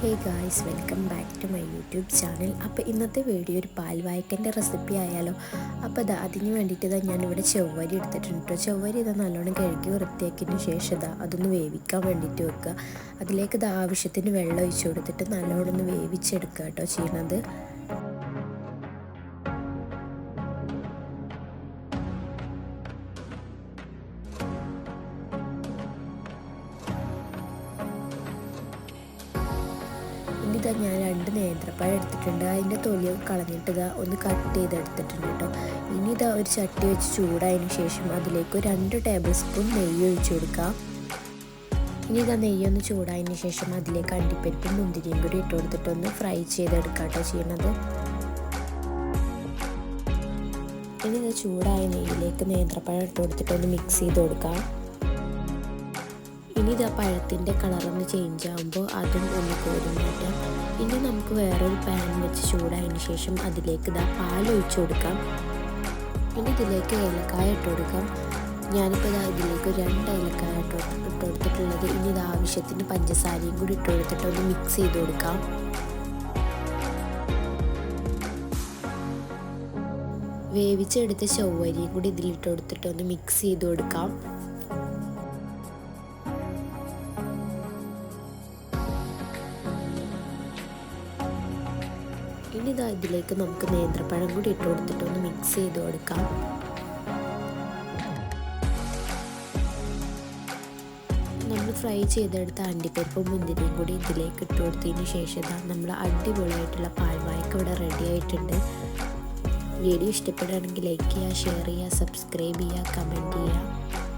Hey guys, welcome back to my YouTube channel. അപ്പോൾ ഇന്നത്തെ video ഒരു പാൽവായ്ക്കൻ്റെ റെസിപ്പി ആയാലോ. അപ്പോൾ അതിന് വേണ്ടിയിട്ട് ഞാനിവിടെ ചൊവ്വരി എടുത്തിട്ടുണ്ട് കേട്ടോ. ചൊവ്വരി നല്ലോണം കഴുകി വൃത്തിയാക്കിയതിന് ശേഷം അതൊന്ന് വേവിക്കാൻ വേണ്ടിയിട്ട് വെക്കുക. അതിലേക്ക് ആവശ്യത്തിന് വെള്ളം ഒഴിച്ച് കൊടുത്തിട്ട് നല്ലോണം ഒന്ന് വേവിച്ചെടുക്കുക കേട്ടോ ചെയ്യണത്. ഞാൻ 2 നേന്ത്രപ്പഴം എടുത്തിട്ടുണ്ട്. അതിൻ്റെ തൊലിയൊക്കെ കളഞ്ഞിട്ട് ഒന്ന് കട്ട് ചെയ്തെടുത്തിട്ടുണ്ട് കേട്ടോ. ഇനി ഒരു ചട്ടി വെച്ച് ചൂടായതിന് ശേഷം അതിലേക്ക് 2 ടേബിൾ സ്പൂൺ നെയ്യ് ഒഴിച്ച് കൊടുക്കാം. ഇനി നെയ്യൊന്ന് ചൂടായതിന് ശേഷം അതിലേക്ക് അണ്ടിപ്പരിപ്പും മുന്തിരിയും കൂടി ഇട്ട് കൊടുത്തിട്ടൊന്ന് ഫ്രൈ ചെയ്തെടുക്കാം കേട്ടോ ചെയ്യണത്. ഇനി ചൂടായ നെയ്യിലേക്ക് നേന്ത്രപ്പഴം ഇട്ട് കൊടുത്തിട്ടൊന്ന് മിക്സ് ചെയ്ത് കൊടുക്കാം. ഇനി പഴത്തിൻ്റെ കളറൊന്ന് ചേഞ്ച് ആകുമ്പോൾ അതും ഒന്ന് കോരി മാറ്റാം. ഇനി നമുക്ക് വേറൊരു പാൻ വെച്ച് ചൂടായതിന് ശേഷം അതിലേക്ക് പാൽ ഒഴിച്ചു കൊടുക്കാം. ഇനി ഇതിലേക്ക് ഏലക്കായ ഇട്ട് കൊടുക്കാം. ഞാനിപ്പോൾ ഇതിലേക്ക് 2 ഏലക്കായ ഇട്ട് കൊടുത്തിട്ടുള്ളത്. ഇനി ആവശ്യത്തിന് പഞ്ചസാരയും കൂടി ഇട്ട് കൊടുത്തിട്ട് ഒന്ന് മിക്സ് ചെയ്ത് കൊടുക്കാം. വേവിച്ചെടുത്ത ചൊവ്വരിയും കൂടി ഇതിലിട്ട് കൊടുത്തിട്ട് ഒന്ന് മിക്സ് ചെയ്ത് കൊടുക്കാം. ഇനി ഇതിലേക്ക് നമുക്ക് നേന്ത്രപ്പഴം കൂടി ഇട്ട് കൊടുത്തിട്ട് ഒന്ന് മിക്സ് ചെയ്ത് കൊടുക്കാം. നമ്മൾ ഫ്രൈ ചെയ്തെടുത്ത അണ്ടിപ്പരിപ്പും മുന്തിരിയും കൂടി ഇതിലേക്ക് ഇട്ട് കൊടുത്തതിന് ശേഷം നമ്മൾ അടിപൊളിയായിട്ടുള്ള പാൽവായ്ക്ക ഇവിടെ റെഡി ആയിട്ടുണ്ട്. വീഡിയോ ഇഷ്ടപ്പെടുകയാണെങ്കിൽ ലൈക്ക് ചെയ്യുക, ഷെയർ ചെയ്യുക, സബ്സ്ക്രൈബ് ചെയ്യുക, കമൻറ്റ് ചെയ്യുക.